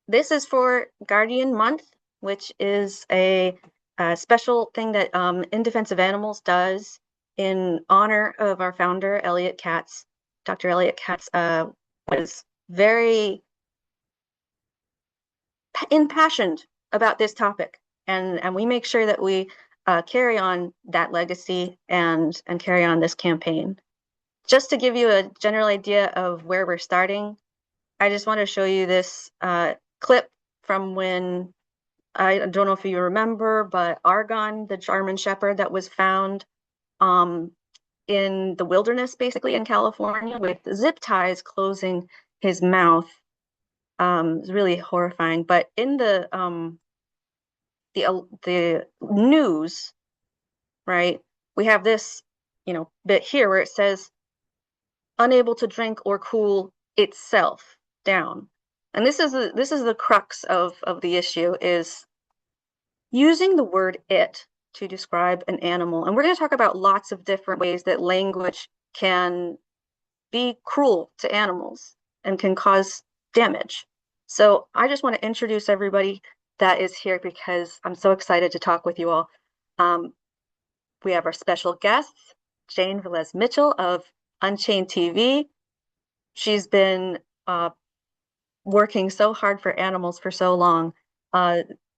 This is for Guardian Month, which is a special thing that In Defense of Animals does in honor of our founder, Elliot Katz. Dr. Elliot Katz was very impassioned about this topic, and we make sure that we carry on that legacy and carry on this campaign. Just to give you a general idea of where we're starting, I just want to show you this clip from when, I don't know if you remember, but Argon, the German Shepherd that was found um, in the wilderness, basically in California, with zip ties closing his mouth. It's really horrifying. But in the news, right, we have this, bit here where it says unable to drink or cool itself down. And this is the crux of the issue, is using the word it to describe an animal. And we're going to talk about lots of different ways that language can be cruel to animals and can cause damage. So I just want to introduce everybody that is here because I'm so excited to talk with you all. We have our special guests, Jane Velez-Mitchell of UNCHAINED TV. She's been working so hard for animals for so long.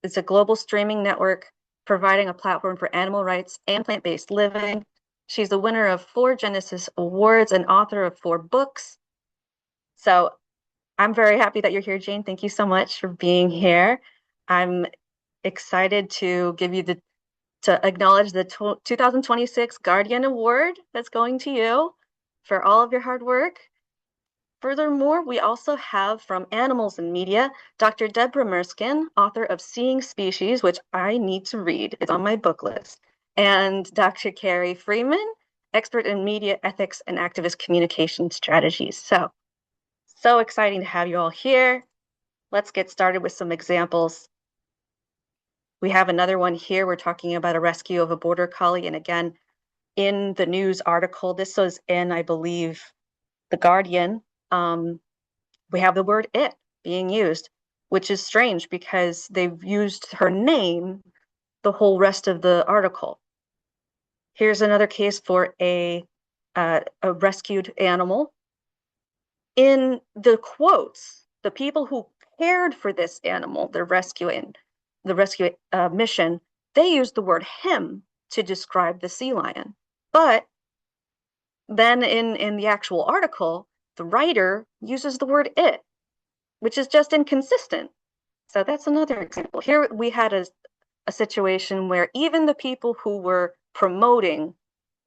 It's a global streaming network providing a platform for animal rights and plant-based living. She's the winner of 4 Genesis Awards and author of 4 books. So I'm very happy that you're here, Jane. Thank you so much for being here. I'm excited to acknowledge the 2026 Guardian Award that's going to you for all of your hard work. Furthermore, we also have from Animals and Media, Dr. Debra Merskin, author of Seeing Species, which I need to read. It's on my book list. And Dr. Carrie Freeman, expert in media ethics and activist communication strategies. So exciting to have you all here. Let's get started with some examples. We have another one here. We're talking about a rescue of a border collie. And again, in the news article, this was in, I believe, The Guardian, we have the word it being used, which is strange because they've used her name the whole rest of the article. Here's another case for a rescued animal. In the quotes, the people who cared for this animal, the rescue mission, they used the word him to describe the sea lion. But then in the actual article, the writer uses the word it, which is just inconsistent. So that's another example. Here we had a situation where even the people who were promoting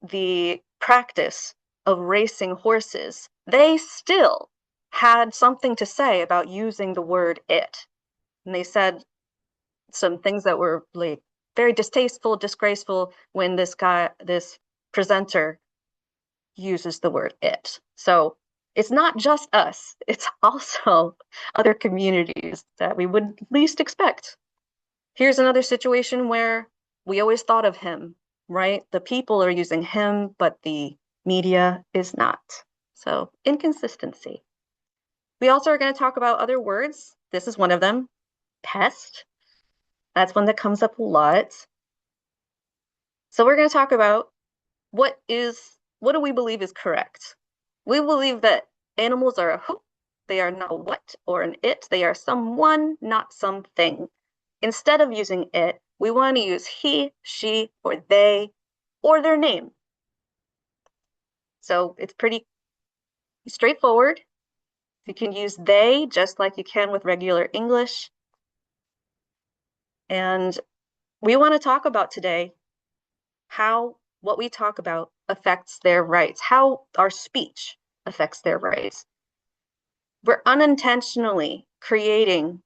the practice of racing horses, they still had something to say about using the word it. And they said some things that were like very distasteful, disgraceful when this presenter uses the word it. So it's not just us, it's also other communities that we would least expect. Here's another situation where we always thought of him, right? The people are using him, but the media is not. So inconsistency. We also are going to talk about other words. This is one of them, pest. That's one that comes up a lot. So we're going to talk about what do we believe is correct? We believe that animals are a who, they are not a what or an it, they are someone, not something. Instead of using it, we want to use he, she, or they, or their name. So it's pretty straightforward. You can use they just like you can with regular English. And we want to talk about today how what we talk about affects their rights, how our speech affects their rights. We're unintentionally creating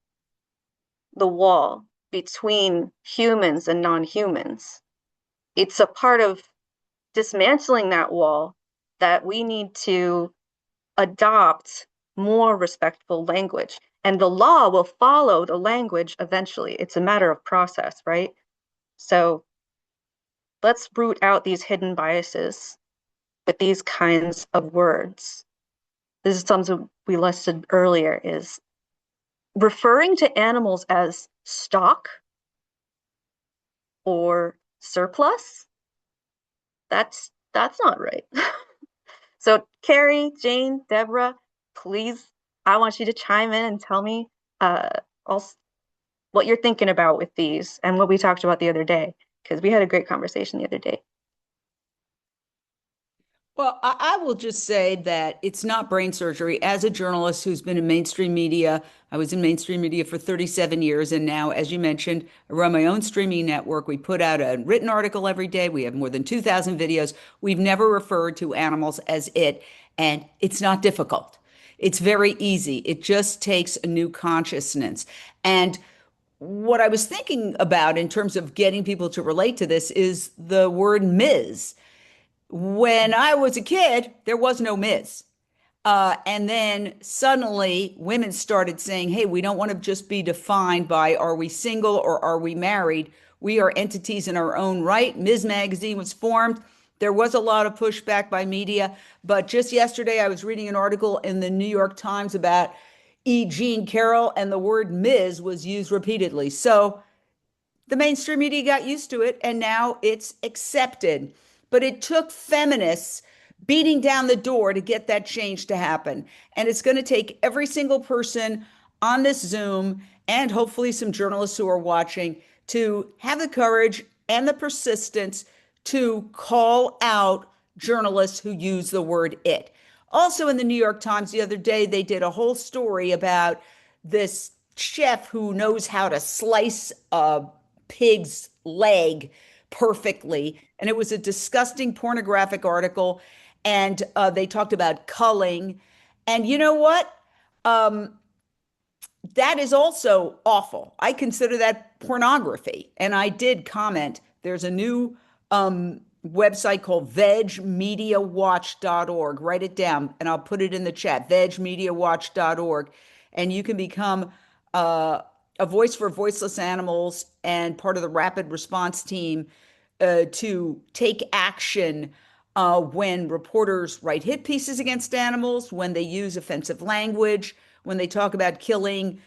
the wall between humans and non-humans. It's a part of dismantling that wall that we need to adopt more respectful language. And the law will follow the language eventually. It's a matter of process, right? So let's root out these hidden biases with these kinds of words. This is something we listed earlier, is referring to animals as stock or surplus, that's not right. So Carrie, Jane, Deborah, please, I want you to chime in and tell me also what you're thinking about with these and what we talked about the other day, because we had a great conversation the other day. Well, I will just say that it's not brain surgery. As a journalist who's been in mainstream media, I was in mainstream media for 37 years. And now, as you mentioned, I run my own streaming network. We put out a written article every day. We have more than 2,000 videos. We've never referred to animals as it, and it's not difficult. It's very easy. It just takes a new consciousness. And what I was thinking about in terms of getting people to relate to this is the word Ms. When I was a kid, there was no Ms. And then suddenly women started saying, hey, we don't want to just be defined by are we single or are we married? We are entities in our own right. Ms. Magazine was formed. There was a lot of pushback by media. But just yesterday, I was reading an article in the New York Times about E. Jean Carroll, and the word Ms. was used repeatedly. So the mainstream media got used to it and now it's accepted. But it took feminists beating down the door to get that change to happen. And it's going to take every single person on this Zoom and hopefully some journalists who are watching to have the courage and the persistence to call out journalists who use the word it. Also, in the New York Times the other day, they did a whole story about this chef who knows how to slice a pig's leg perfectly. And it was a disgusting pornographic article. And they talked about culling. And you know what? Um, that is also awful. I consider that pornography. And I did comment. There's a new website called vegmediawatch.org. Write it down and I'll put it in the chat, vegmediawatch.org. And you can become a voice for voiceless animals and part of the rapid response team to take action when reporters write hit pieces against animals, when they use offensive language, when they talk about killing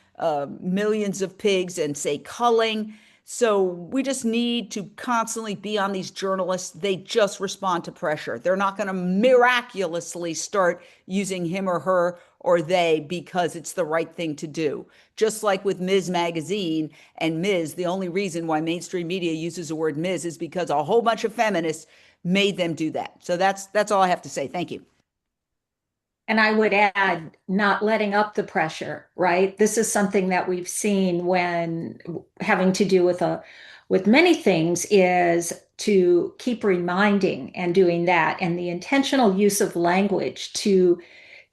millions of pigs and say culling. So we just need to constantly be on these journalists. They just respond to pressure. They're not going to miraculously start using him or her or they because it's the right thing to do. Just like with Ms. Magazine and Ms., the only reason why mainstream media uses the word Ms. is because a whole bunch of feminists made them do that. So that's all I have to say. Thank you. And I would add, not letting up the pressure, right? This is something that we've seen when having to do with many things is to keep reminding and doing that, and the intentional use of language to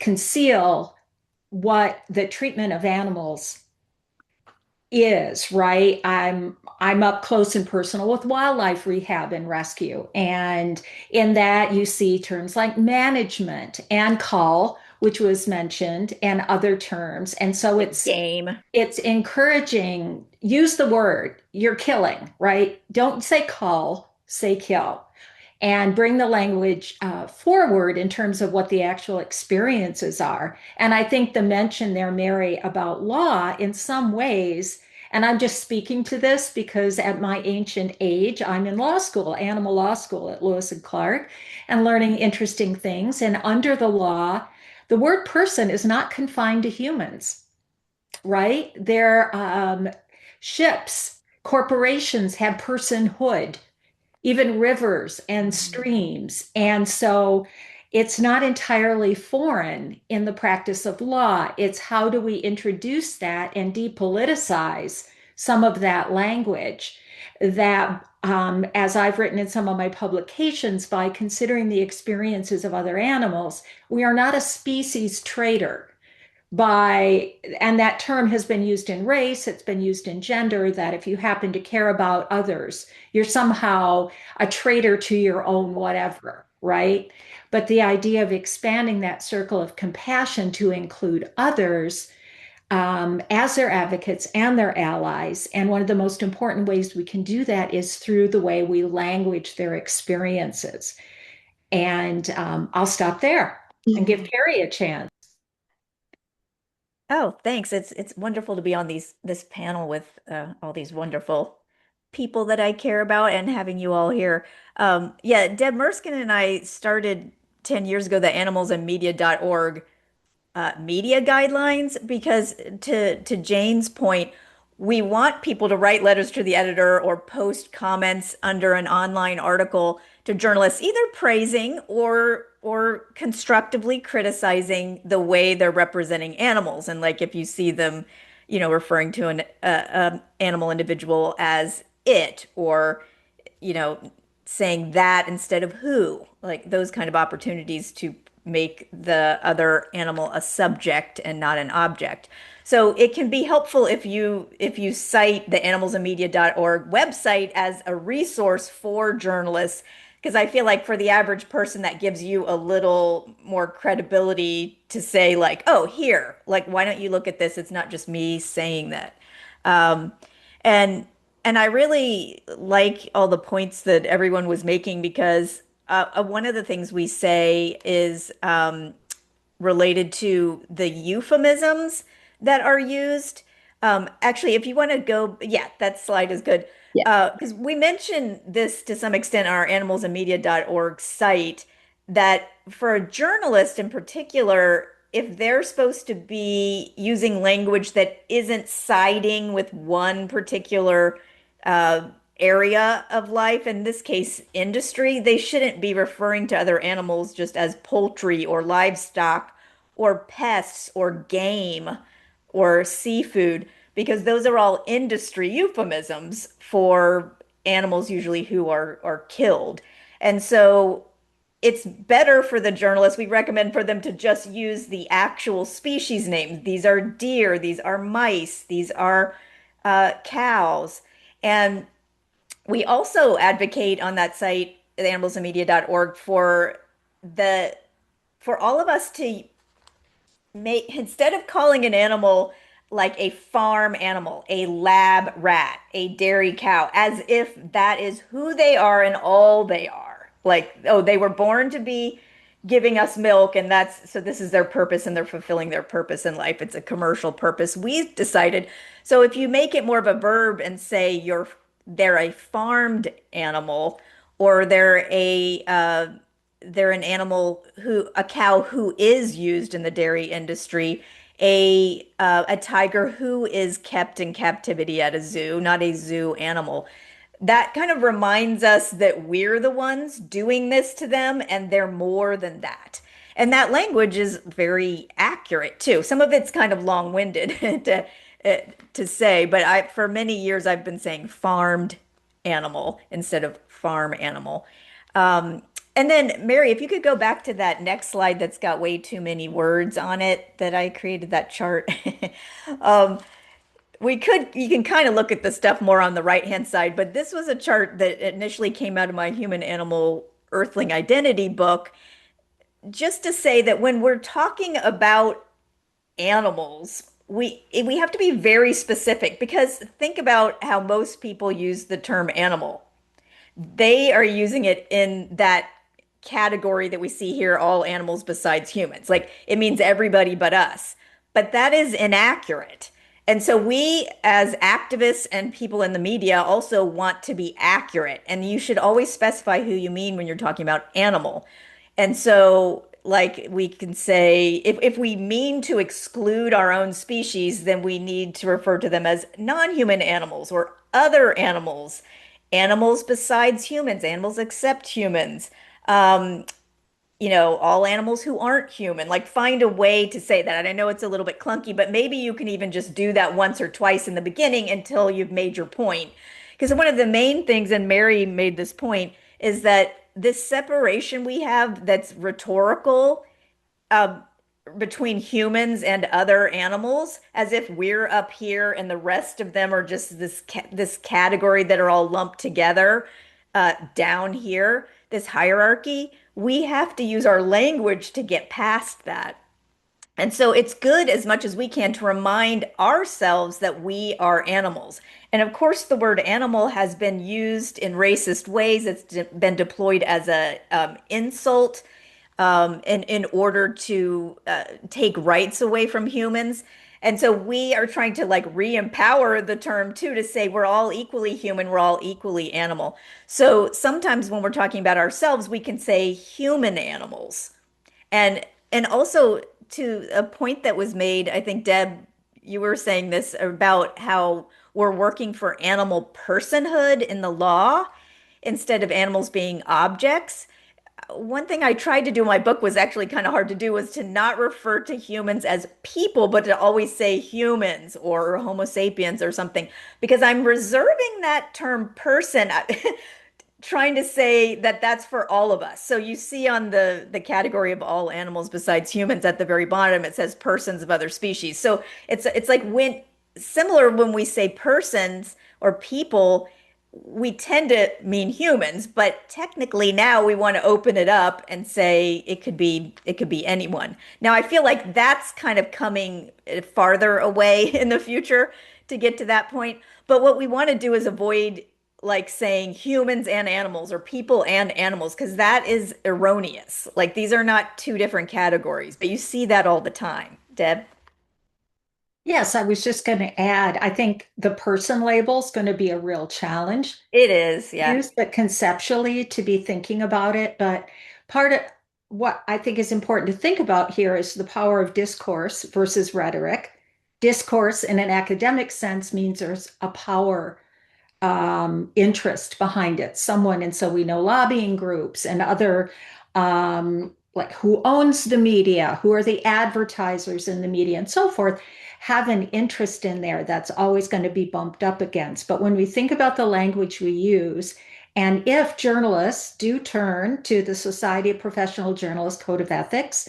conceal what the treatment of animals is, right? I'm up close and personal with wildlife rehab and rescue. And in that you see terms like management and call, which was mentioned, and other terms. And so Game. it's encouraging, use the word, you're killing, right? Don't say call, say kill, and bring the language forward in terms of what the actual experiences are. And I think the mention there, Mary, about law in some ways, and I'm just speaking to this because at my ancient age, I'm in law school, animal law school at Lewis and Clark, and learning interesting things. And under the law, the word person is not confined to humans, right? Ships, corporations have personhood, even rivers and streams. And so it's not entirely foreign in the practice of law. It's how do we introduce that and depoliticize some of that language that, as I've written in some of my publications, by considering the experiences of other animals, we are not a species trader by, and that term has been used in race, it's been used in gender, that if you happen to care about others, you're somehow a traitor to your own whatever, right? But the idea of expanding that circle of compassion to include others as their advocates and their allies. And one of the most important ways we can do that is through the way we language their experiences. And I'll stop there and give Carrie a chance. Oh, thanks. It's wonderful to be on this panel with all these wonderful people that I care about and having you all here. Yeah, Deb Merskin and I started 10 years ago the animalsandmedia.org media guidelines because to Jane's point, we want people to write letters to the editor or post comments under an online article to journalists, either praising or constructively criticizing the way they're representing animals. And like if you see them, referring to an animal individual as it or you know, saying that instead of who, like those kind of opportunities to make the other animal a subject and not an object. So it can be helpful if you cite the animalsandmedia.org website as a resource for journalists, because I feel like for the average person that gives you a little more credibility to say like, oh, here, like why don't you look at this? It's not just me saying that. Um, and and I really like all the points that everyone was making because one of the things we say is related to the euphemisms that are used. Actually, if you want to go, yeah, that slide is good. Yeah. Because we mentioned this to some extent on our animalsandmedia.org site, that for a journalist in particular, if they're supposed to be using language that isn't siding with one particular uh, area of life, in this case, industry, they shouldn't be referring to other animals just as poultry or livestock or pests or game or seafood, because those are all industry euphemisms for animals usually who are killed. And so it's better for the journalists. We recommend for them to just use the actual species names. These are deer, these are mice, these are cows. And we also advocate on that site, animalsandmedia.org, the for all of us to make, instead of calling an animal like a farm animal, a lab rat, a dairy cow, as if that is who they are and all they are. Like, oh, they were born to be giving us milk, and that's so this is their purpose, and they're fulfilling their purpose in life. It's a commercial purpose. We decided. So if you make it more of a verb and say they're a farmed animal, or they're an animal a cow who is used in the dairy industry, a tiger who is kept in captivity at a zoo, not a zoo animal. That kind of reminds us that we're the ones doing this to them and they're more than that. And that language is very accurate too. Some of it's kind of long-winded to say, but for many years I've been saying farmed animal instead of farm animal. And then, Mary, if you could go back to that next slide that's got way too many words on it that I created that chart. Um, you can kind of look at the stuff more on the right-hand side, but this was a chart that initially came out of my Human Animal Earthling Identity book, just to say that when we're talking about animals, we have to be very specific because think about how most people use the term animal. They are using it in that category that we see here, all animals besides humans. Like it means everybody but us. But that is inaccurate. And so we, as activists and people in the media, also want to be accurate. And you should always specify who you mean when you're talking about animal. And so, like, we can say if we mean to exclude our own species, then we need to refer to them as non-human animals or other animals, animals besides humans, animals except humans. Um, all animals who aren't human, like find a way to say that. And I know it's a little bit clunky, but maybe you can even just do that once or twice in the beginning until you've made your point. Because one of the main things, and Mary made this point, is that this separation we have that's rhetorical uh, between humans and other animals, as if we're up here and the rest of them are just this category that are all lumped together down here, this hierarchy. We have to use our language to get past that. And so it's good as much as we can to remind ourselves that we are animals. And of course, the word animal has been used in racist ways. It's been deployed as a insult in order to take rights away from humans. And so we are trying to like re-empower the term too, to say we're all equally human, we're all equally animal. So sometimes when we're talking about ourselves, we can say human animals. And also to a point that was made, I think Deb, you were saying this about how we're working for animal personhood in the law instead of animals being objects. One thing I tried to do in my book was actually kind of hard to do, was to not refer to humans as people, but to always say humans or Homo sapiens or something, because I'm reserving that term person, trying to say that that's for all of us. So you see on the category of all animals besides humans at the very bottom, it says persons of other species. So it's like when similar when we say persons or people, we tend to mean humans, but technically now we want to open it up and say it could be anyone. Now I feel like that's kind of coming farther away in the future to get to that point. But what we want to do is avoid like saying humans and animals or people and animals, because that is erroneous. Like these are not two different categories, but you see that all the time. Deb? Yes, I was just going to add, I think the person label is going to be a real challenge It is, yeah. use, but conceptually to be thinking about it. But part of what I think is important to think about here is the power of discourse versus rhetoric. Discourse in an academic sense means there's a power interest behind it, someone, and so we know lobbying groups and other like who owns the media, who are the advertisers in the media, and so forth, have an interest in there that's always going to be bumped up against. But when we think about the language we use, and if journalists do turn to the Society of Professional Journalists Code of Ethics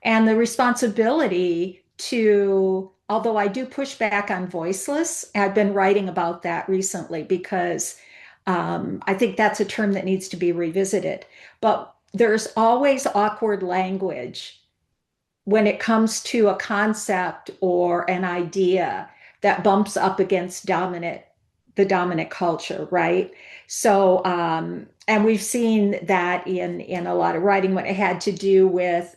and the responsibility to, although I do push back on voiceless, I've been writing about that recently because I think that's a term that needs to be revisited. But there's always awkward language when it comes to a concept or an idea that bumps up against the dominant culture, right? So, and we've seen that in a lot of writing when it had to do with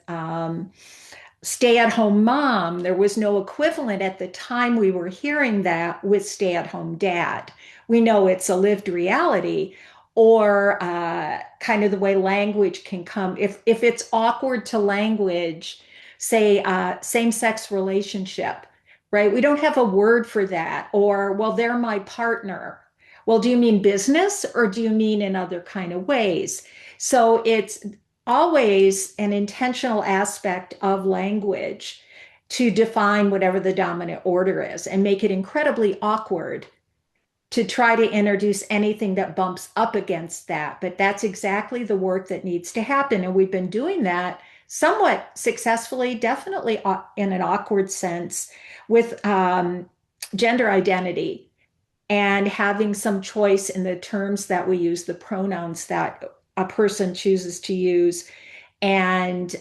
stay-at-home mom. There was no equivalent at the time we were hearing that with stay-at-home dad. We know it's a lived reality, or kind of the way language can come. If it's awkward to language, say same-sex relationship, right? We don't have a word for that. Or, well, they're my partner. Well, do you mean business or do you mean in other kind of ways? So it's always an intentional aspect of language to define whatever the dominant order is and make it incredibly awkward to try to introduce anything that bumps up against that. But that's exactly the work that needs to happen. And we've been doing that somewhat successfully, definitely in an awkward sense, with gender identity and having some choice in the terms that we use, the pronouns that a person chooses to use. And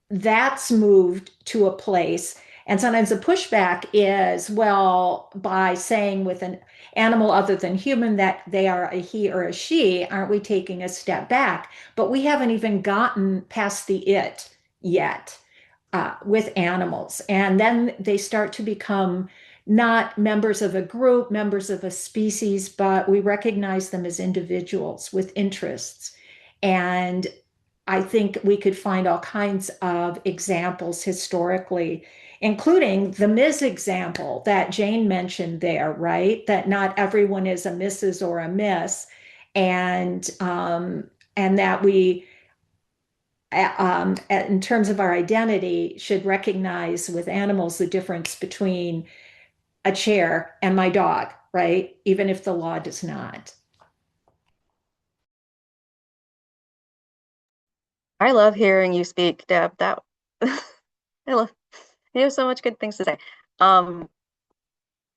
that's moved to a place. And sometimes the pushback is, well, by saying with an animal other than human that they are a he or a she, aren't we taking a step back? But we haven't even gotten past the it yet with animals. And then they start to become not members of a group, members of a species, but we recognize them as individuals with interests. And I think we could find all kinds of examples historically, including the Ms. example that Jane mentioned there, right? That not everyone is a Mrs. or a Miss, and that we, in terms of our identity, should recognize with animals the difference between a chair and my dog, right? Even if the law does not. I love hearing you speak, Deb. That I love you have so much good things to say. I'm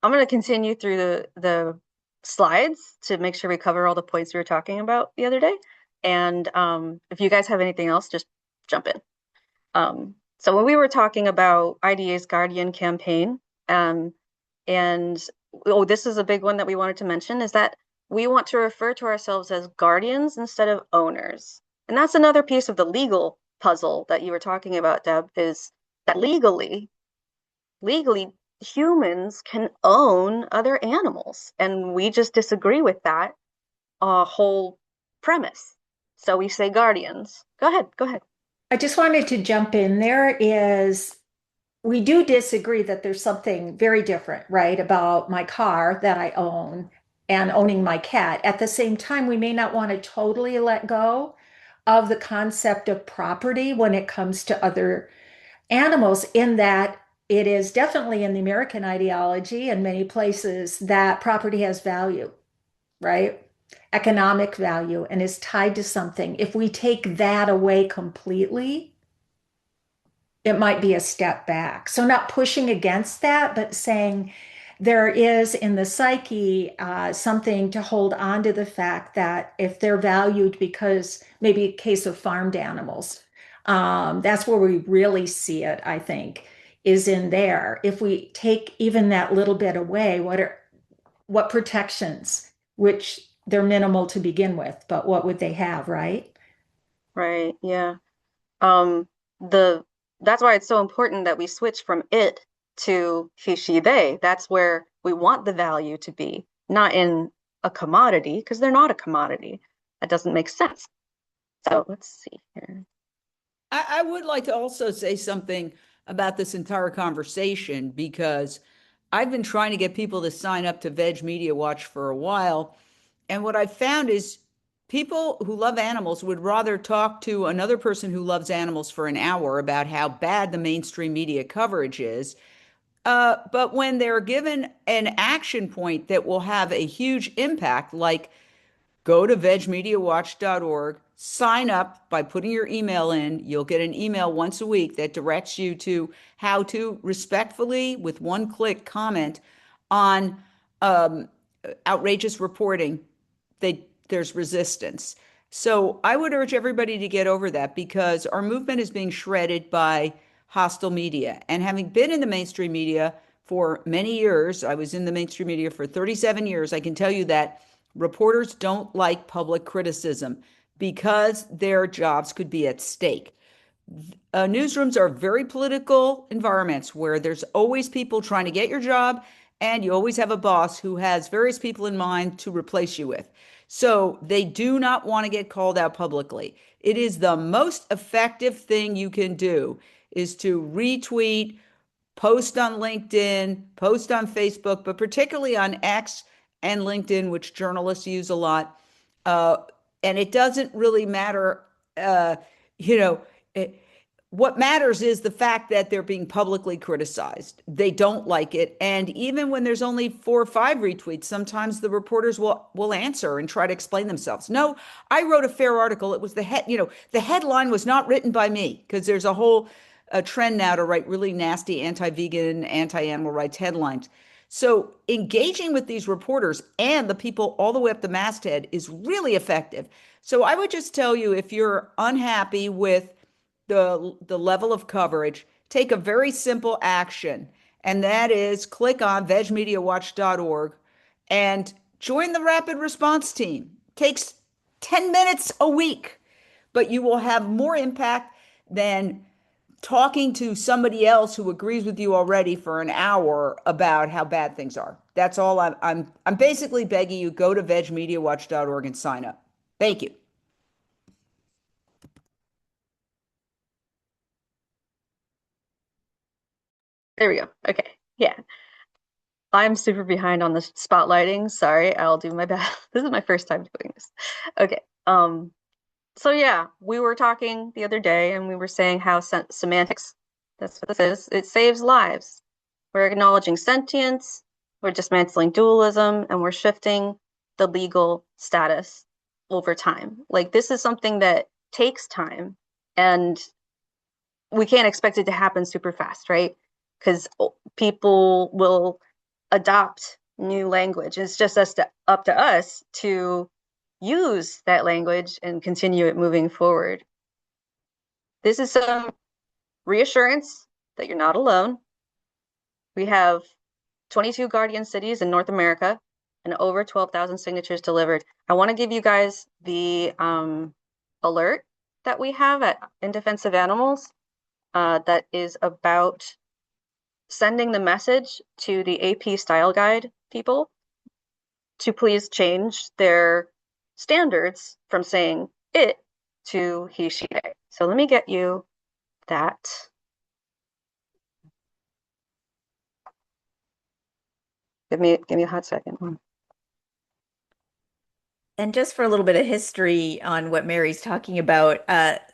going to continue through the slides to make sure we cover all the points we were talking about the other day. And if you guys have anything else, just jump in. So when we were talking about IDA's Guardian campaign, and this is a big one that we wanted to mention, is that we want to refer to ourselves as guardians instead of owners. And that's another piece of the legal puzzle that you were talking about, Deb, is that legally legally humans can own other animals, and we just disagree with that whole premise. So we say guardians. Go ahead, go ahead. I just wanted to jump in there is we do disagree that there's something very different, right, about my car that I own and owning my cat. At the same time, we may not want to totally let go of the concept of property when it comes to other animals, in that it is definitely in the American ideology in many places that property has value, right? Economic value and is tied to something. If we take that away completely, it might be a step back. So, not pushing against that, but saying there is in the psyche something to hold on to the fact that if they're valued, because maybe a case of farmed animals, that's where we really see it, I think, is in there. If we take even that little bit away, what protections, which they're minimal to begin with, but what would they have, right? Right, yeah. Um, the that's why it's so important that we switch from it to he, she, they. That's where we want the value to be, not in a commodity, because they're not a commodity. That doesn't make sense. So let's see here. I would like to also say something about this entire conversation, because I've been trying to get people to sign up to Veg Media Watch for a while. And what I've found is people who love animals would rather talk to another person who loves animals for an hour about how bad the mainstream media coverage is. But when they're given an action point that will have a huge impact, like go to vegmediawatch.org, sign up by putting your email in. You'll get an email once a week that directs you to how to respectfully, with one click, comment on outrageous reporting. There's resistance. So I would urge everybody to get over that, because our movement is being shredded by hostile media. And having been in the mainstream media for many years, I was in the mainstream media for 37 years, I can tell you that reporters don't like public criticism because their jobs could be at stake. Newsrooms are very political environments where there's always people trying to get your job, and you always have a boss who has various people in mind to replace you with. So they do not want to get called out publicly. It is the most effective thing you can do is to retweet, post on LinkedIn, post on Facebook, but particularly on X and LinkedIn, which journalists use a lot. Uh, and it doesn't really matter, uh, you know, it, what matters is the fact that they're being publicly criticized. They don't like it. And even when there's only 4 or 5 retweets, sometimes the reporters will answer and try to explain themselves. No, I wrote a fair article. It was the headline was not written by me, because there's a trend now to write really nasty anti-vegan, anti-animal rights headlines. So engaging with these reporters and the people all the way up the masthead is really effective. So I would just tell you, if you're unhappy with the level of coverage, take a very simple action, and that is click on vegmediawatch.org and join the rapid response team. It takes 10 minutes a week, but you will have more impact than talking to somebody else who agrees with you already for an hour about how bad things are. That's all I'm basically begging you, go to vegmediawatch.org and sign up. Thank you. There we go. Okay. Yeah. I'm super behind on the spotlighting. Sorry, I'll do my best. This is my first time doing this. Okay. So yeah, we were talking the other day and we were saying how semantics, that's what this is, it saves lives. We're acknowledging sentience, we're dismantling dualism, and we're shifting the legal status over time. Like, this is something that takes time, and we can't expect it to happen super fast, right? Because people will adopt new language. It's just up to us to use that language and continue it moving forward. This is some reassurance that you're not alone. We have 22 guardian cities in North America and over 12,000 signatures delivered. I want to give you guys the alert that we have in Defense of Animals that is about sending the message to the AP style guide people to please change their standards from saying it to he, she, they. So let me get you that. Give me a hot second. And just for a little bit of history on what Mary's talking about,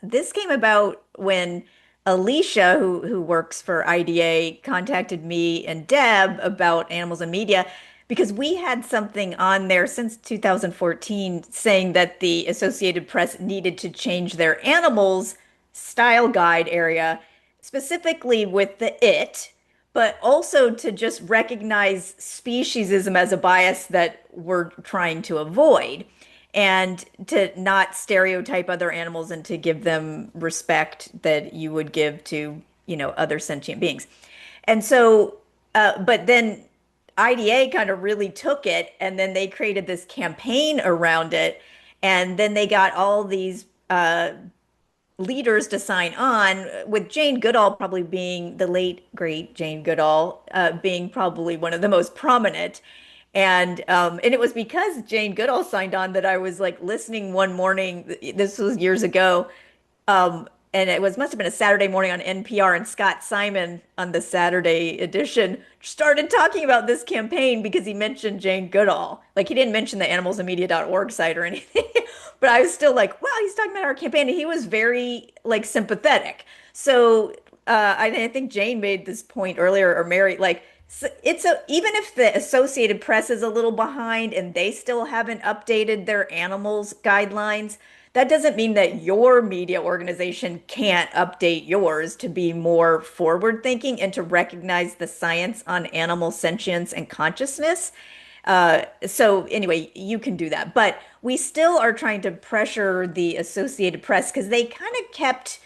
this came about when Alicia, who works for IDA, contacted me and Deb about animals and media because we had something on there since 2014 saying that the Associated Press needed to change their animals style guide area, specifically with the it, but also to just recognize speciesism as a bias that we're trying to avoid and to not stereotype other animals and to give them respect that you would give to, other sentient beings. And so, but then IDA kind of really took it and then they created this campaign around it. And then they got all these leaders to sign on, with Jane Goodall probably being the late, great Jane Goodall, being probably one of the most prominent. And it was because Jane Goodall signed on that I was like listening one morning. This was years ago. And it was must have been a Saturday morning on NPR, and Scott Simon on the Saturday edition started talking about this campaign because he mentioned Jane Goodall. Like he didn't mention the animalsandmedia.org site or anything, but I was still like, wow, he's talking about our campaign, and he was very like sympathetic. So I think Jane made this point earlier, or Mary, like even if the Associated Press is a little behind and they still haven't updated their animals guidelines, that doesn't mean that your media organization can't update yours to be more forward thinking and to recognize the science on animal sentience and consciousness. So anyway, you can do that. But we still are trying to pressure the Associated Press because they kind of kept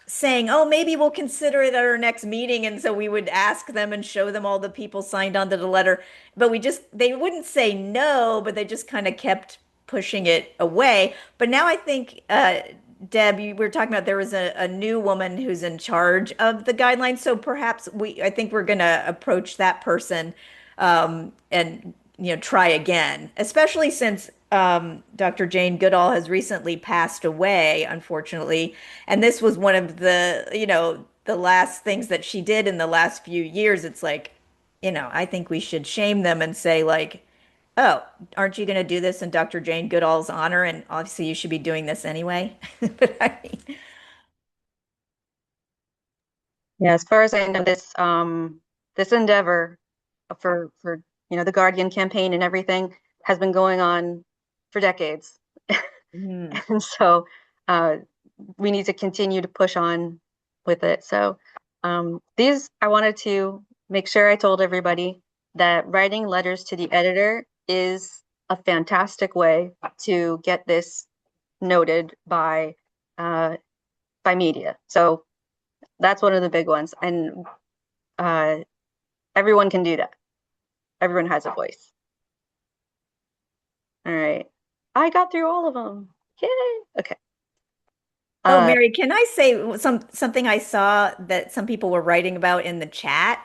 saying, oh, maybe we'll consider it at our next meeting. And so we would ask them and show them all the people signed onto the letter. But they wouldn't say no, but they just kind of kept pushing it away. But now I think, Deb, you were talking about there was a new woman who's in charge of the guidelines. So perhaps I think we're going to approach that person and try again, especially since Dr. Jane Goodall has recently passed away, unfortunately. And this was one of the last things that she did in the last few years. It's like, I think we should shame them and say like, oh, aren't you going to do this in Dr. Jane Goodall's honor? And obviously, you should be doing this anyway. But I mean, Yeah, as far as I know, this endeavor for the Guardian campaign and everything has been going on for decades. And so we need to continue to push on with it. So I wanted to make sure I told everybody that writing letters to the editor is a fantastic way to get this noted by media. So that's one of the big ones. And everyone can do that. Everyone has a voice. All right. I got through all of them. Yay. Okay. oh, Mary, can I say something I saw that some people were writing about in the chat?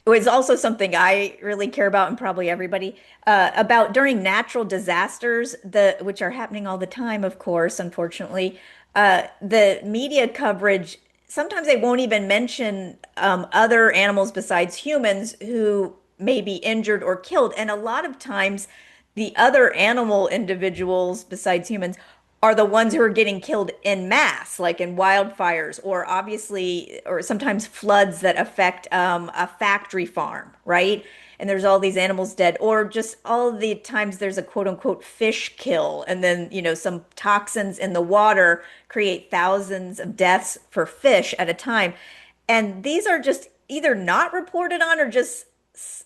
It was also something I really care about, and probably everybody, about during natural disasters, which are happening all the time, of course, unfortunately. The media coverage, sometimes they won't even mention other animals besides humans who may be injured or killed. And a lot of times, the other animal individuals besides humans are the ones who are getting killed in mass, like in wildfires, or obviously, or sometimes floods that affect a factory farm, right? And there's all these animals dead, or just all the times there's a quote unquote fish kill, and then, some toxins in the water create thousands of deaths for fish at a time. And these are just either not reported on or just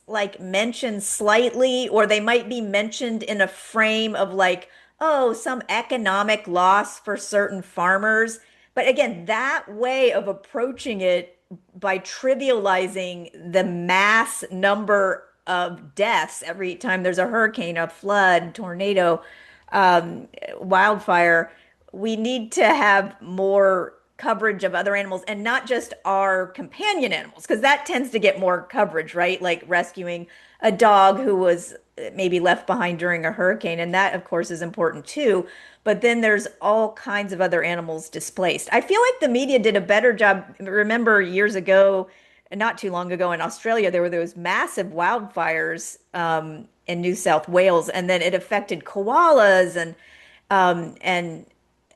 like mentioned slightly, or they might be mentioned in a frame of like, oh, some economic loss for certain farmers. But again, that way of approaching it by trivializing the mass number of deaths every time there's a hurricane, a flood, tornado, wildfire, we need to have more coverage of other animals and not just our companion animals, because that tends to get more coverage, right? Like rescuing a dog who was maybe left behind during a hurricane. And that, of course, is important too. But then there's all kinds of other animals displaced. I feel like the media did a better job. Remember years ago, not too long ago in Australia, there were those massive wildfires in New South Wales, and then it affected koalas um, and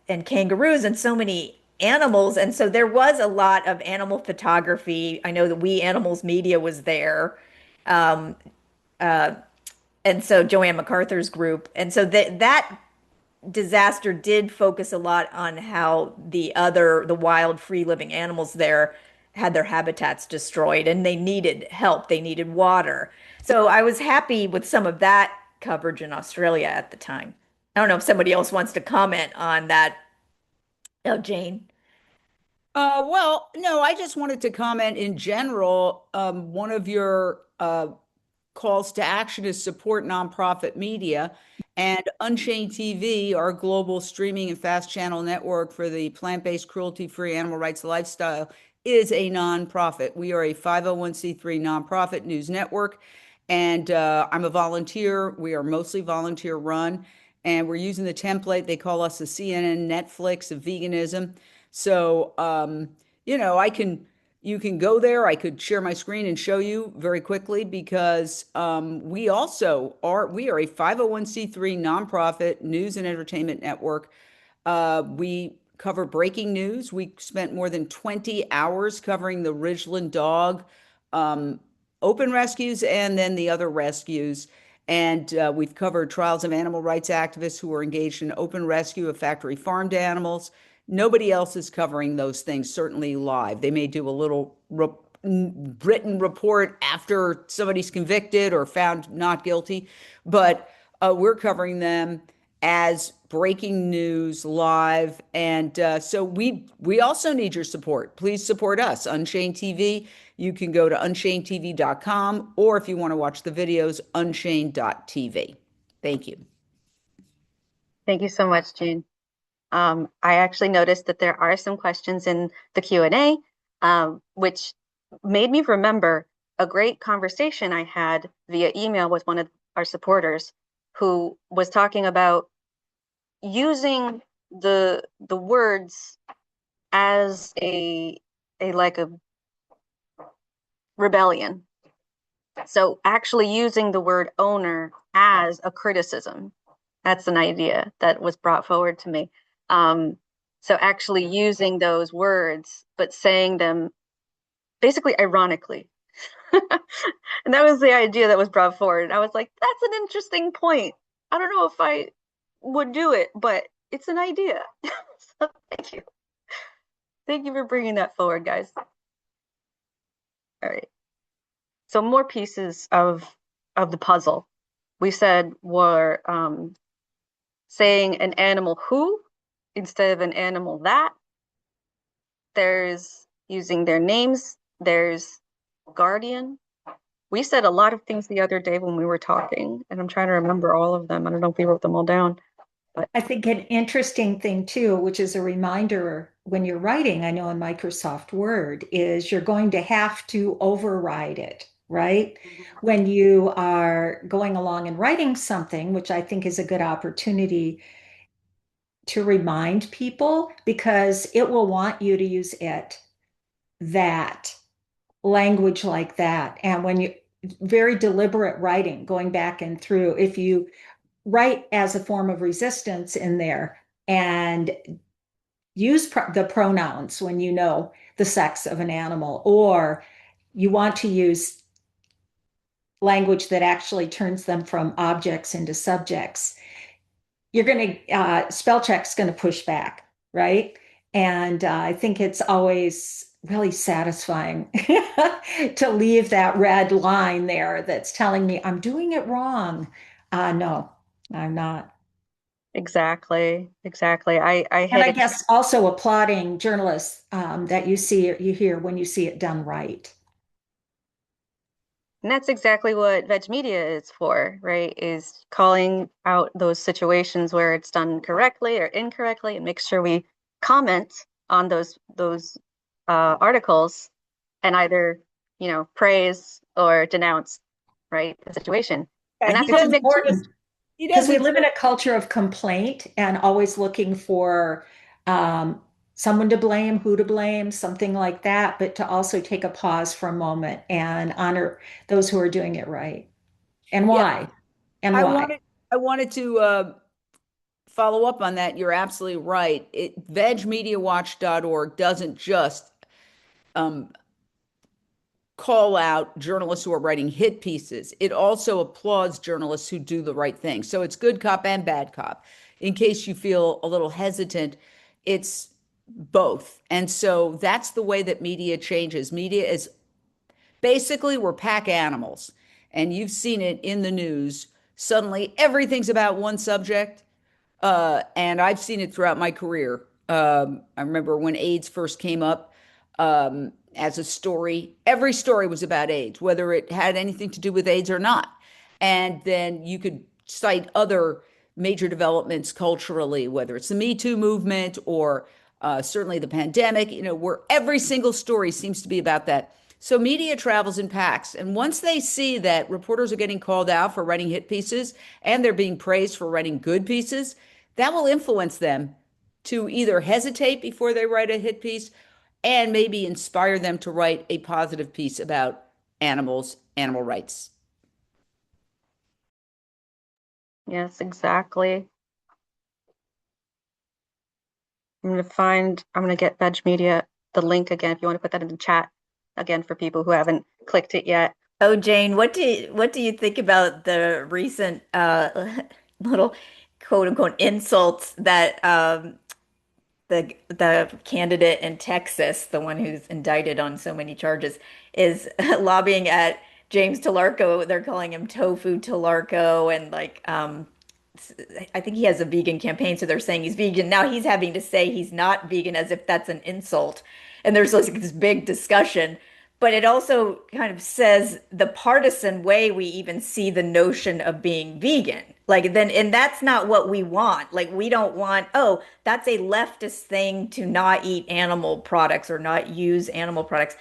and kangaroos and so many animals. And so there was a lot of animal photography. I know that We Animals Media was there. Um, and so Joanne MacArthur's group. And so that disaster did focus a lot on how the wild free living animals there had their habitats destroyed and they needed help. They needed water. So I was happy with some of that coverage in Australia at the time. I don't know if somebody else wants to comment on that. Oh, Jane. Well, no, I just wanted to comment in general. One of your calls to action is support nonprofit media. And Unchained TV, our global streaming and fast channel network for the plant-based, cruelty-free animal rights lifestyle, is a nonprofit. We are a 501c3 nonprofit news network. And I'm a volunteer. We are mostly volunteer run. And we're using the template. They call us the CNN Netflix of veganism. So, you can go there. I could share my screen and show you very quickly because we are a 501c3 nonprofit news and entertainment network. We cover breaking news. We spent more than 20 hours covering the Ridgeland dog open rescues and then the other rescues. And we've covered trials of animal rights activists who were engaged in open rescue of factory farmed animals. Nobody else is covering those things, certainly live. They may do a little written report after somebody's convicted or found not guilty, but we're covering them as breaking news live. And so we also need your support. Please support us, Unchained TV. You can go to unchainedtv.com, or if you want to watch the videos, unchained.tv. Thank you. Thank you so much, Jane. I actually noticed that there are some questions in the Q&A, which made me remember a great conversation I had via email with one of our supporters who was talking about using the words as a like a rebellion. So actually using the word owner as a criticism. That's an idea that was brought forward to me. So actually using those words, but saying them basically ironically. And that was the idea that was brought forward. And I was like, that's an interesting point. I don't know if I would do it, but it's an idea. So thank you. Thank you for bringing that forward, guys. All right. So more pieces of the puzzle. We said were saying an animal who instead of an animal that. There's using their names. There's guardian. We said a lot of things the other day when we were talking, and I'm trying to remember all of them. I don't know if we wrote them all down. But I think an interesting thing too, which is a reminder when you're writing, I know in Microsoft Word, is you're going to have to override it, right? When you are going along and writing something, which I think is a good opportunity to remind people because it will want you to use it, that language like that. And when you very deliberate writing, going back and through, if you write as a form of resistance in there and use the pronouns when you know the sex of an animal, or you want to use language that actually turns them from objects into subjects, you're going to, spell check's going to push back, right? And I think it's always really satisfying to leave that red line there that's telling me I'm doing it wrong. No, I'm not. exactly. I And hit I it. guess also applauding journalists that you hear when you see it done right. And that's exactly what veg media is for, right? Is calling out those situations where it's done correctly or incorrectly and make sure we comment on those articles and either, praise or denounce, right, the situation. Yeah, And he that's something doesn't. big too. He Because we doesn't. live in a culture of complaint and always looking for um, someone to blame, who to blame, something like that, but to also take a pause for a moment and honor those who are doing it right. And Yeah, why? And I why? wanted. I wanted to follow up on that. You're absolutely right. Vegmediawatch.org doesn't just um, call out journalists who are writing hit pieces. It also applauds journalists who do the right thing. So it's good cop and bad cop. In case you feel a little hesitant, it's both. And so that's the way that media changes. Media is basically, we're pack animals. And you've seen it in the news. Suddenly, everything's about one subject. And I've seen it throughout my career. I remember when AIDS first came up as a story, every story was about AIDS, whether it had anything to do with AIDS or not. And then you could cite other major developments culturally, whether it's the Me Too movement or certainly the pandemic, where every single story seems to be about that. So media travels in packs. And once they see that reporters are getting called out for writing hit pieces and they're being praised for writing good pieces, that will influence them to either hesitate before they write a hit piece and maybe inspire them to write a positive piece about animals, animal rights. Yes, exactly. I'm gonna get Veg Media, the link again, if you want to put that in the chat again for people who haven't clicked it yet. Oh, Jane, what do you think about the recent little quote unquote insults that the candidate in Texas, the one who's indicted on so many charges, is lobbying at James Talarco? They're calling him Tofu Talarco, and I think he has a vegan campaign, so they're saying he's vegan. Now he's having to say he's not vegan as if that's an insult. And there's like this big discussion. But it also kind of says the partisan way we even see the notion of being vegan. Like then, and that's not what we want. Like we don't want, oh, that's a leftist thing to not eat animal products or not use animal products.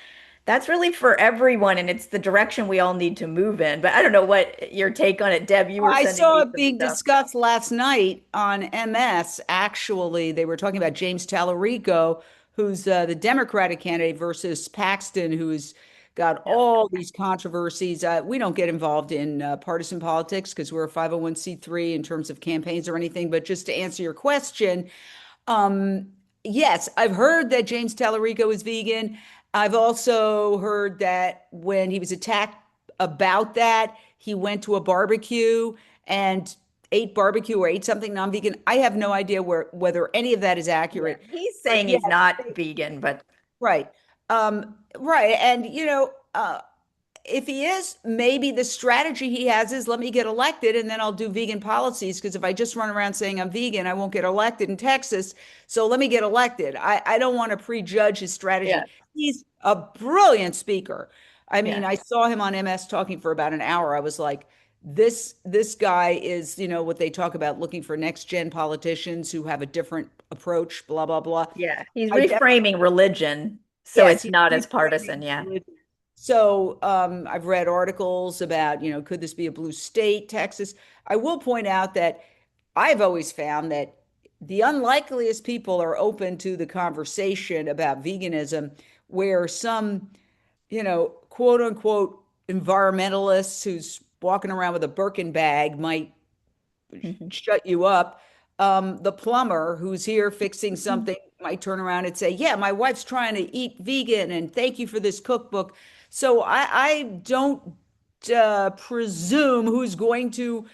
That's really for everyone, and it's the direction we all need to move in. But I don't know what your take on it, Deb. You were I sending saw me it some being stuff. discussed last night on MS. Actually, they were talking about James Tallarico, who's the Democratic candidate, versus Paxton, who's got Yeah. all these controversies. We don't get involved in partisan politics because we're a 501(c)(3) in terms of campaigns or anything. But just to answer your question, um, yes, I've heard that James Tallarico is vegan. I've also heard that when he was attacked about that, he went to a barbecue and ate barbecue or ate something non-vegan. I have no idea whether any of that is Yeah. accurate. He's But saying yes, he's not vegan, but right. Right. And if he is, maybe the strategy he has is let me get elected and then I'll do vegan policies. Because if I just run around saying I'm vegan, I won't get elected in Texas. So let me get elected. I don't want to prejudge his yeah, strategy. He's a brilliant speaker. I mean, yeah, I saw him on MS talking for about an hour. I was like, this guy is, what they talk about looking for next gen politicians who have a different approach, blah, blah, blah. yeah. He's I definitely, reframing religion, so yes, it's he's not as partisan. reframing Yeah, religion. So I've read articles about, could this be a blue state, Texas? I will point out that I've always found that the unlikeliest people are open to the conversation about veganism, where some, quote unquote environmentalists who's walking around with a Birkin bag might shut you up. The plumber who's here fixing something might turn around and say, "Yeah, my wife's trying to eat vegan, and thank you for this cookbook." So I don't presume who's going to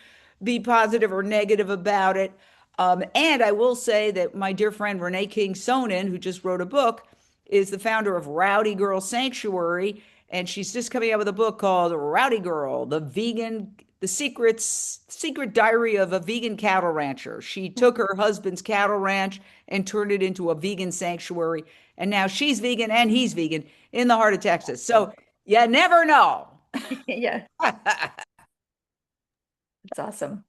be positive or negative about it. And I will say that my dear friend Renee King Sonnen, who just wrote a book, is the founder of Rowdy Girl Sanctuary, and she's just coming out with a book called Rowdy Girl: the secret diary of a vegan cattle rancher. She took her husband's cattle ranch and turned it into a vegan sanctuary, and now she's vegan and he's vegan in the heart of Texas. So you never know. yeah. It's awesome.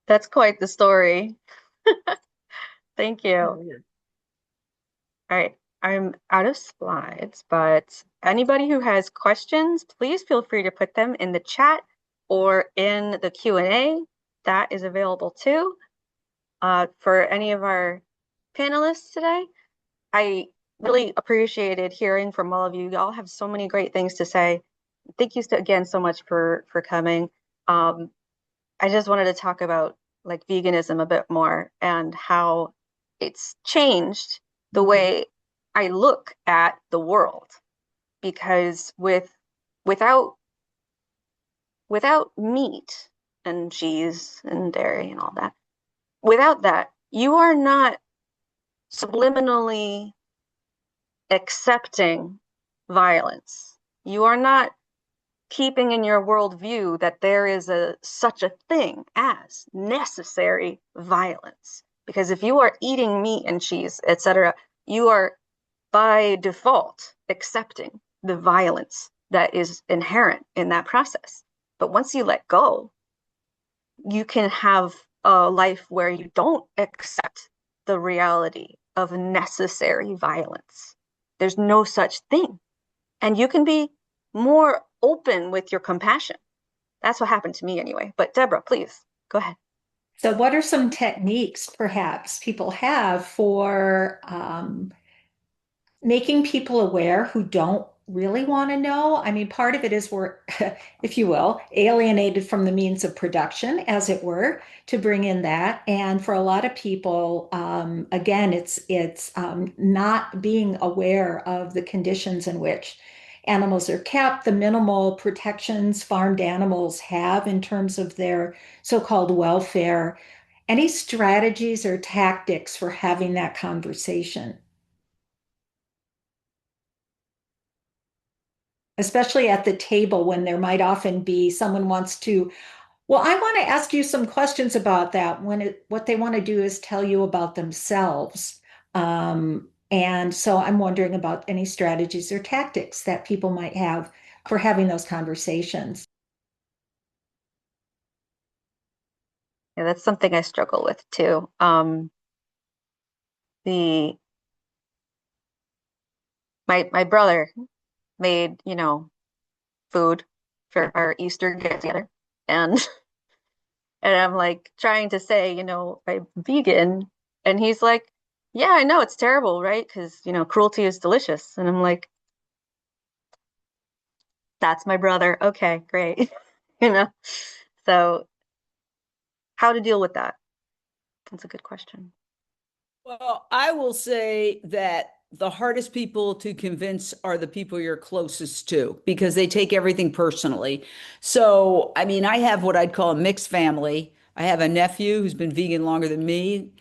That's quite the story. Thank you. All right, I'm out of slides, but anybody who has questions, please feel free to put them in the chat or in the Q&A. That is available too. For any of our panelists today, I really appreciated hearing from all of you. Y'all have so many great things to say. Thank you again so much for coming. I just wanted to talk about like veganism a bit more and how it's changed the way I look at the world. Because without meat and cheese and dairy and all that, without that, you are not subliminally accepting violence. You are not keeping in your worldview that there is such a thing as necessary violence. Because if you are eating meat and cheese, etc., you are by default accepting the violence that is inherent in that process. But once you let go, you can have a life where you don't accept the reality of necessary violence. There's no such thing. And you can be more open with your compassion. That's what happened to me anyway. But Deborah, please go ahead. So, what are some techniques perhaps people have for making people aware who don't really want to know? I mean, part of it is we're, if you will, alienated from the means of production, as it were, to bring in that. And for a lot of people, again, it's not being aware of the conditions in which animals are kept, the minimal protections farmed animals have in terms of their so-called welfare. Any strategies or tactics for having that conversation? Especially at the table when there might often be someone wants to, well, I want to ask you some questions about that when what they want to do is tell you about themselves. And so I'm wondering about any strategies or tactics that people might have for having those conversations. Yeah, that's something I struggle with too. The my brother made, food for our Easter get together. And and I'm like trying to say, I'm vegan. And he's like, yeah, I know it's terrible, right? Because, cruelty is delicious. And I'm like, that's my brother. Okay, great. You know, so how to deal with that? That's a good question. Well, I will say that the hardest people to convince are the people you're closest to because they take everything personally. So, I mean, I have what I'd call a mixed family. I have a nephew who's been vegan longer than me.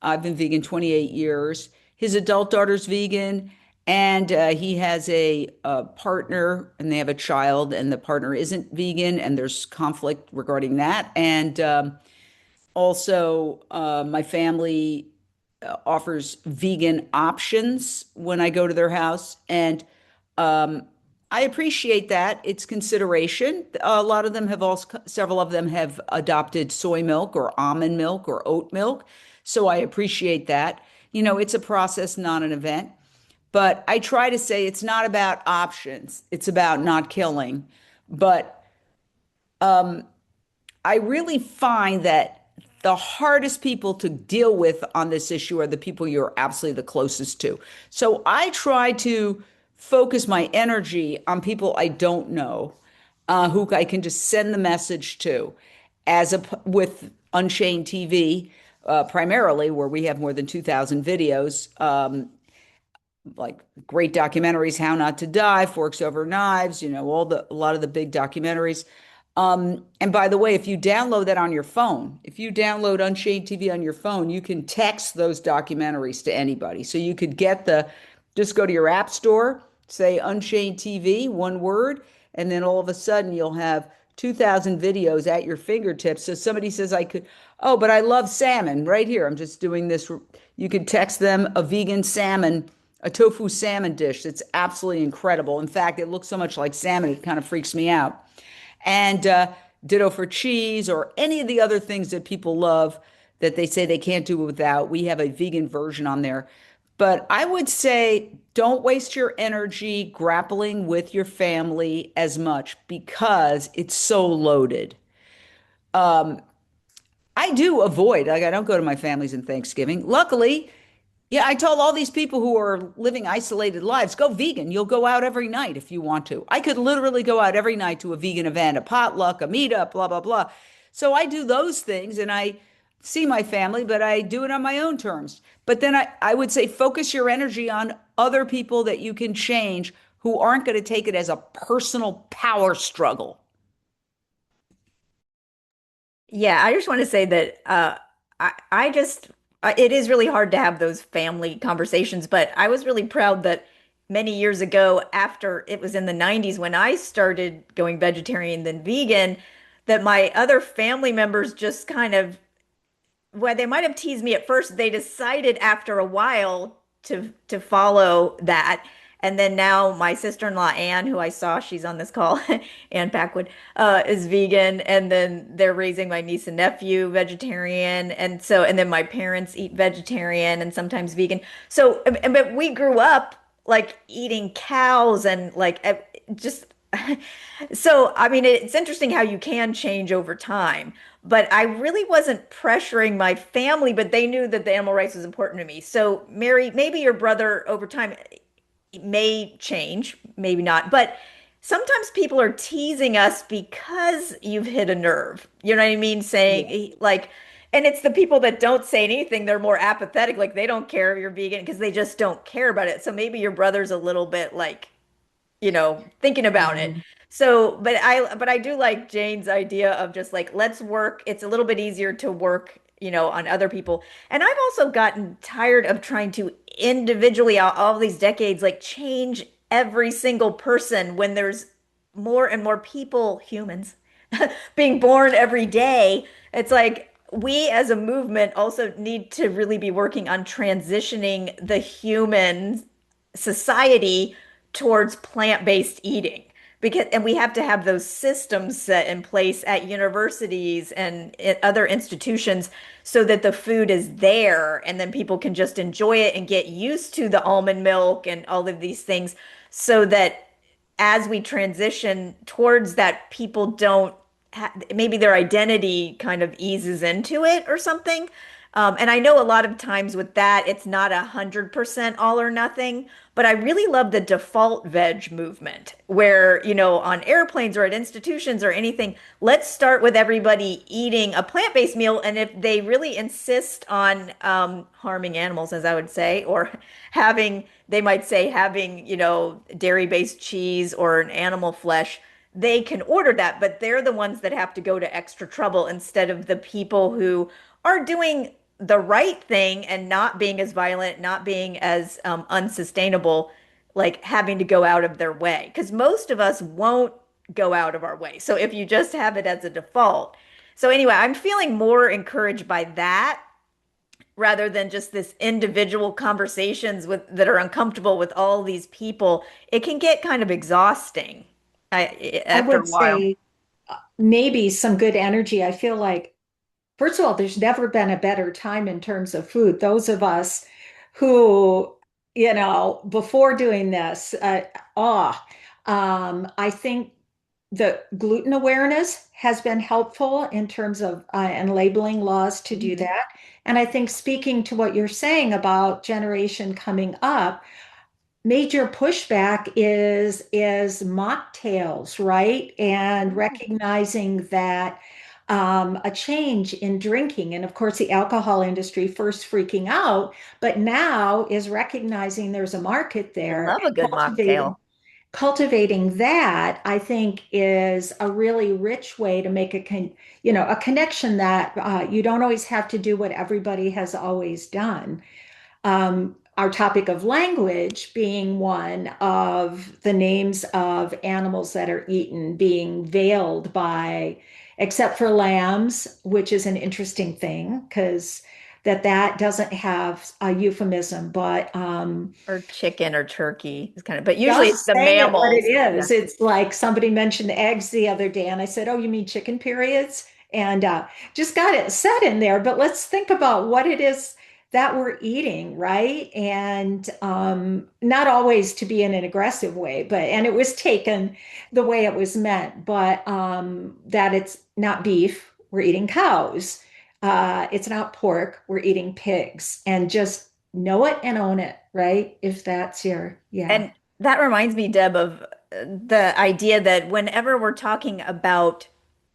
I've been vegan 28 years. His adult daughter's vegan, and he has a partner, and they have a child, and the partner isn't vegan, and there's conflict regarding that. And also, my family offers vegan options when I go to their house. And um, I appreciate that. It's consideration. A lot of them have also, several of them have adopted soy milk or almond milk or oat milk. So I appreciate that. It's a process, not an event. But I try to say it's not about options, it's about not killing. But I really find that the hardest people to deal with on this issue are the people you're absolutely the closest to. So I try to focus my energy on people I don't know, who I can just send the message to, with Unchained TV, primarily, where we have more than 2,000 videos. Like great documentaries, How Not to Die, Forks Over Knives, a lot of the big documentaries. And by the way, if you download that on your phone, if you download Unchained TV on your phone, you can text those documentaries to anybody. So you could just go to your app store, say Unchained TV, one word, and then all of a sudden you'll have 2,000 videos at your fingertips. So somebody says, oh, but I love salmon right here. I'm just doing this. You could text them a vegan salmon, a tofu salmon dish. It's absolutely incredible. In fact, it looks so much like salmon, it kind of freaks me out. And ditto for cheese or any of the other things that people love that they say they can't do without. We have a vegan version on there. But I would say don't waste your energy grappling with your family as much because it's so loaded. Um, I do avoid, like, I don't go to my families in Thanksgiving. Luckily, yeah, I told all these people who are living isolated lives, go vegan. You'll go out every night if you want to. I could literally go out every night to a vegan event, a potluck, a meetup, blah, blah, blah. So I do those things and I see my family, but I do it on my own terms. But then I would say focus your energy on other people that you can change who aren't going to take it as a personal power struggle. Yeah, I just want to say that I just it is really hard to have those family conversations, but I was really proud that many years ago, after it was in the 90s when I started going vegetarian then vegan, that my other family members just kind of, well, they might have teased me at first. They decided after a while to follow that. And then now my sister-in-law Anne, who I saw, she's on this call, Anne Packwood, is vegan. And then they're raising my niece and nephew vegetarian. And then my parents eat vegetarian and sometimes vegan. So, but we grew up like eating cows and like just so, I mean, it's interesting how you can change over time, but I really wasn't pressuring my family, but they knew that the animal rights was important to me. So, Mary, maybe your brother over time may change, maybe not, but sometimes people are teasing us because you've hit a nerve. You know what I mean? Saying like, and it's the people that don't say anything, they're more apathetic, like they don't care if you're vegan because they just don't care about it. So maybe your brother's a little bit like thinking about it. So, but I do like Jane's idea of just like, let's work. It's a little bit easier to work, on other people. And I've also gotten tired of trying to individually, all these decades, like change every single person when there's more and more people, humans, being born every day. It's like we as a movement also need to really be working on transitioning the human society towards plant-based eating and we have to have those systems set in place at universities and at other institutions so that the food is there and then people can just enjoy it and get used to the almond milk and all of these things so that as we transition towards that, people don't maybe their identity kind of eases into it or something. And I know a lot of times with that, it's not 100% all or nothing, but I really love the default veg movement where, on airplanes or at institutions or anything, let's start with everybody eating a plant-based meal. And if they really insist on harming animals, as I would say, or they might say having, dairy-based cheese or an animal flesh, they can order that, but they're the ones that have to go to extra trouble instead of the people who are doing the right thing and not being as violent, not being as unsustainable, like having to go out of their way. Because most of us won't go out of our way. So if you just have it as a default. So anyway, I'm feeling more encouraged by that rather than just this individual conversations that are uncomfortable with all these people. It can get kind of exhausting I after a would while. say maybe some good energy. I feel like, first of all, there's never been a better time in terms of food. Those of us who, before doing this, I think the gluten awareness has been helpful in terms of and labeling laws to do Mhm. that. And I think speaking to what you're saying about generation coming up, major pushback is mocktails, right? And recognizing that a change in drinking, and of course the alcohol industry first freaking out, but now is recognizing there's a market I there love a and good mocktail. cultivating that, I think, is a really rich way to make a connection that you don't always have to do what everybody has always done. Our topic of language being one of the names of animals that are eaten being veiled by, except for lambs, which is an interesting thing because that doesn't have a euphemism, but Or chicken or turkey is kind of, but usually it's just the saying it what it mammals. Yeah. is. It's like somebody mentioned eggs the other day, and I said, "Oh, you mean chicken periods?" and just got it said in there. But let's think about what it is that we're eating, right? And not always to be in an aggressive way, but and it was taken the way it was meant, but that it's not beef, we're eating cows. It's not pork, we're eating pigs, and just know it and own it, right? If that's your, yeah. And that reminds me, Deb, of the idea that whenever we're talking about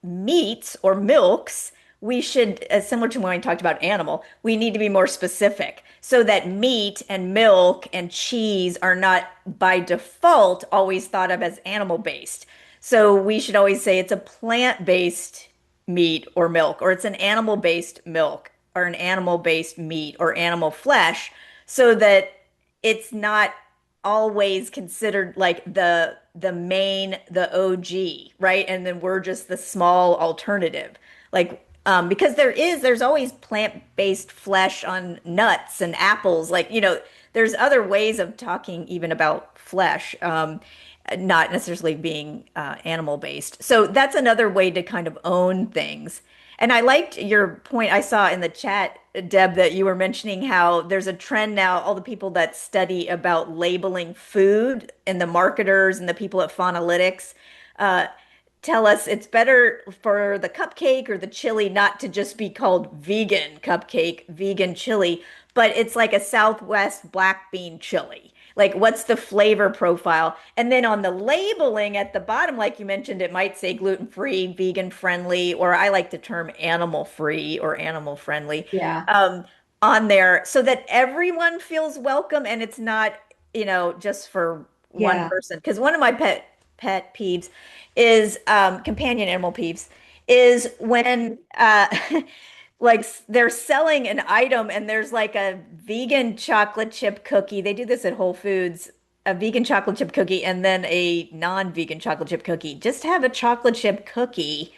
meats or milks, we should, similar to when I talked about animal, we need to be more specific so that meat and milk and cheese are not by default always thought of as animal-based. So we should always say it's a plant-based meat or milk, or it's an animal-based milk, or an animal-based meat or animal flesh, so that it's not always considered like the main, the OG, right? And then we're just the small alternative. Like because there's always plant-based flesh on nuts and apples. Like, there's other ways of talking even about flesh, not necessarily being animal-based. So that's another way to kind of own things. And I liked your point I saw in the chat, Deb, that you were mentioning how there's a trend now, all the people that study about labeling food and the marketers and the people at Faunalytics uh, tell us it's better for the cupcake or the chili not to just be called vegan cupcake, vegan chili, but it's like a Southwest black bean chili. Like, what's the flavor profile? And then on the labeling at the bottom, like you mentioned, it might say gluten-free, vegan friendly, or I like the term animal free or animal friendly Yeah. um, on there so that everyone feels welcome and it's not, just for one Yeah. person. Because one of my pet peeves is companion animal peeves is when like they're selling an item and there's like a vegan chocolate chip cookie. They do this at Whole Foods, a vegan chocolate chip cookie and then a non-vegan chocolate chip cookie. Just have a chocolate chip cookie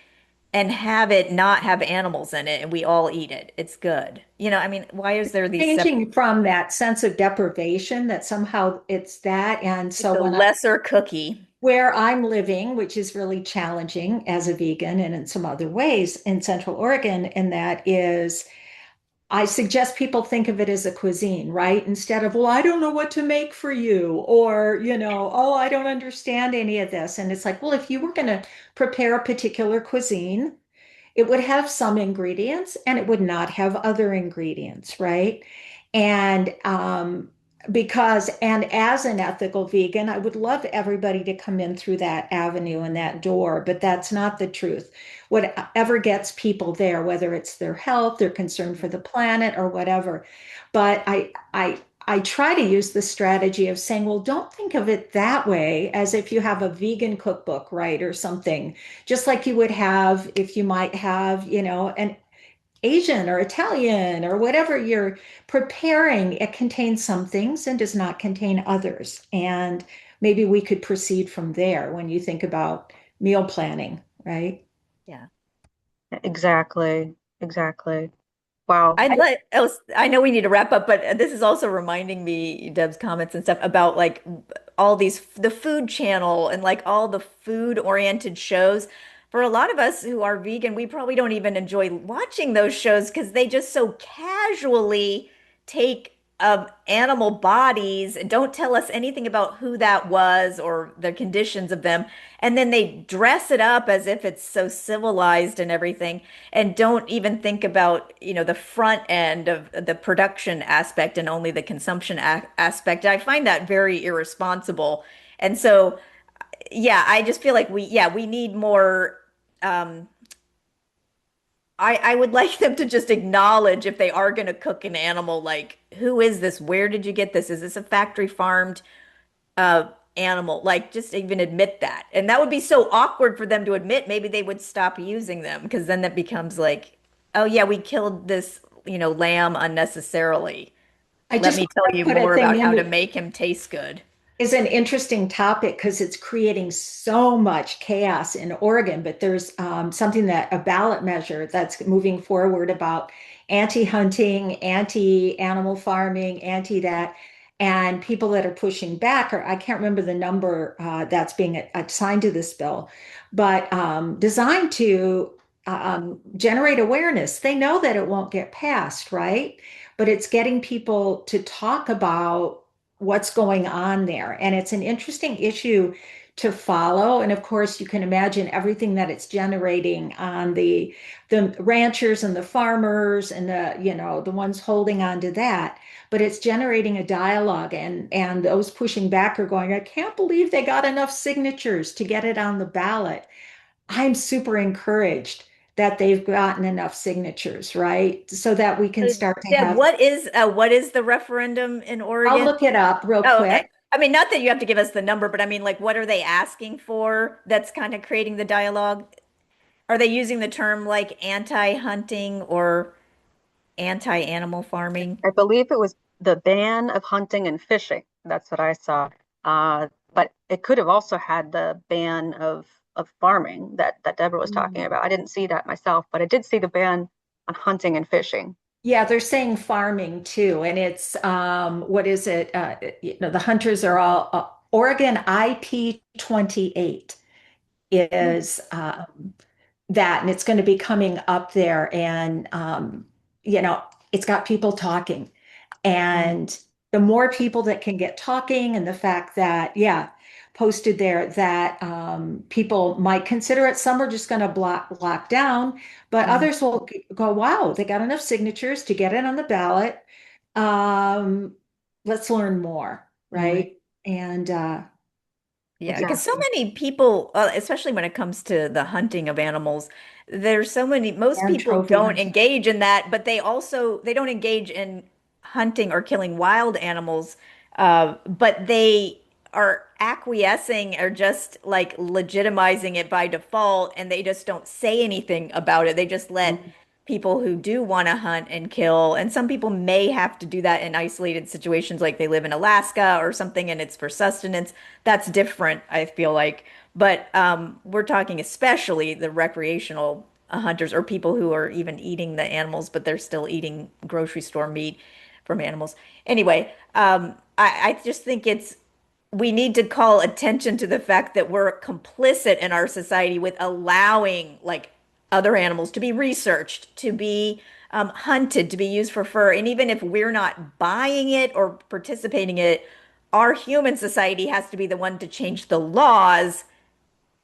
and have it not have animals in it and we all eat it. It's good. I mean, why is there these separate, Changing from that sense of deprivation that somehow it's that. And it's so a when lesser cookie? where I'm living, which is really challenging as a vegan and in some other ways in Central Oregon, and that is, I suggest people think of it as a cuisine, right? Instead of, well, I don't know what to make for you, or, oh, I don't understand any of this. And it's like, well, if you were going to prepare a particular cuisine, it would have some ingredients and it would not have other ingredients, right? And and as an ethical vegan, I would love everybody to come in through that avenue and that door, but that's not the truth. Whatever gets people there, whether it's their health, their concern for the planet, or whatever. But I try to use the strategy of saying, well, don't think of it that way as if you have a vegan cookbook, right, or something, just like you would have if you might have, an Asian or Italian or whatever you're preparing. It contains some things and does not contain others. And maybe we could proceed from there when you think about meal planning, right? Yeah. Exactly. Exactly. Wow. I know we need to wrap up, but this is also reminding me, Deb's comments and stuff about like all the Food Channel and like all the food oriented shows. For a lot of us who are vegan, we probably don't even enjoy watching those shows because they just so casually take animal bodies and don't tell us anything about who that was or the conditions of them. And then they dress it up as if it's so civilized and everything and don't even think about, the front end of the production aspect and only the consumption aspect. I find that very irresponsible. And so, yeah, I just feel like we need more. Um, I would like them to just acknowledge if they are going to cook an animal, like, who is this? Where did you get this? Is this a factory farmed animal? Like, just even admit that. And that would be so awkward for them to admit. Maybe they would stop using them because then that becomes like, oh yeah, we killed this, lamb unnecessarily. I Let just me tell want to you put a more thing about how in to that make him taste good. is an interesting topic because it's creating so much chaos in Oregon. But there's something that a ballot measure that's moving forward about anti-hunting, anti-animal farming, anti that, and people that are pushing back, or I can't remember the number that's being assigned to this bill, but designed to generate awareness. They know that it won't get passed, right? But it's getting people to talk about what's going on there. And it's an interesting issue to follow. And of course, you can imagine everything that it's generating on the ranchers and the farmers and the ones holding on to that. But it's generating a dialogue, and those pushing back are going, I can't believe they got enough signatures to get it on the ballot. I'm super encouraged that they've gotten enough signatures, right? So that we can start to Deb, have, what is the referendum in I'll Oregon? look it up real Oh, quick. okay. I mean, not that you have to give us the number, but I mean, like, what are they asking for that's kind of creating the dialogue? Are they using the term like anti-hunting or anti-animal farming? I believe it was the ban of hunting and fishing. That's what I saw. But it could have also had the ban of farming that Deborah was talking Mm. about. I didn't see that myself, but I did see the ban on hunting and fishing. Yeah, they're saying farming too. And it's, what is it? The hunters are all, Oregon IP 28 is that, and it's going to be coming up there. And, it's got people talking. Mm. And the more people that can get talking, and the fact that, yeah, posted there that people might consider it, some are just going to lock down, but Mhm. others will go, wow, they got enough signatures to get it on the ballot. Um, let's learn more, Right. right? And Yeah, because so Exactly. many people, especially when it comes to the hunting of animals, there's so many, most and people trophy don't hunting. engage in that, but they don't engage in hunting or killing wild animals, but they are acquiescing or just like legitimizing it by default, and they just don't say anything about it. They just let Mhm. people who do want to hunt and kill, and some people may have to do that in isolated situations, like they live in Alaska or something, and it's for sustenance. That's different, I feel like. But we're talking especially the recreational hunters or people who are even eating the animals, but they're still eating grocery store meat from animals. Anyway, I just think we need to call attention to the fact that we're complicit in our society with allowing like other animals to be researched, to be hunted, to be used for fur. And even if we're not buying it or participating in it, our human society has to be the one to change the laws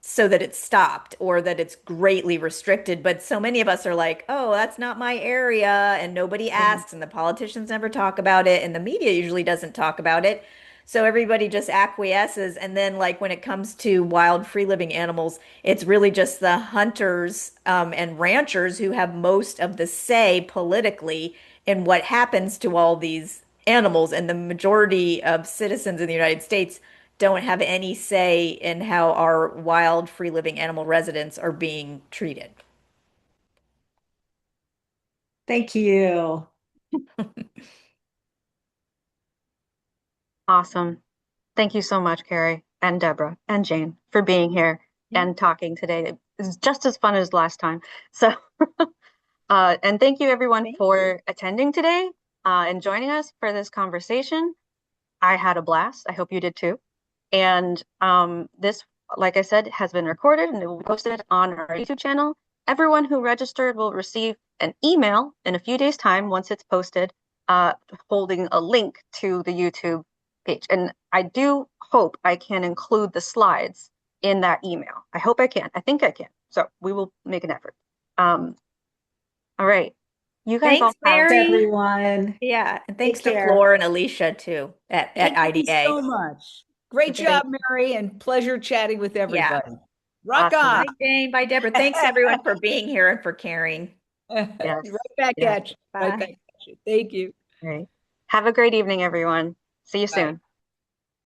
so that it's stopped or that it's greatly restricted. But so many of us are like, oh, that's not my area, and nobody Mhm. asks, and the politicians never talk about it, and the media usually doesn't talk about it. So everybody just acquiesces. And then, like, when it comes to wild, free living animals, it's really just the hunters and ranchers who have most of the say politically in what happens to all these animals. And the majority of citizens in the United States don't have any say in how our wild, free living animal residents are being treated. Thank you. Awesome. Thank you so much, Carrie and Deborah and Jane, for being here Yeah. and talking today. It was just as fun as last time. So, and thank you everyone Thank you. for attending today and joining us for this conversation. I had a blast. I hope you did too. And this, like I said, has been recorded and it will be posted on our YouTube channel. Everyone who registered will receive an email in a few days' time once it's posted, holding a link to the YouTube page. And I do hope I can include the slides in that email. I hope I can. I think I can. So we will make an effort. All right. You guys all Thanks, have. Thanks, Mary. everyone. Yeah, and thanks Take to care. Floor and Alicia too at Thank you IDA. so much. Great Thank job, Mary, and pleasure chatting with Yeah. everybody. Rock Awesome. on. Bye, Jane. Bye, Deborah. Thanks everyone for being here and for caring. Yes. Right back Yes. at you. Right back Bye. at you. Thank you. All right. Have a great evening, everyone. See you Bye. soon.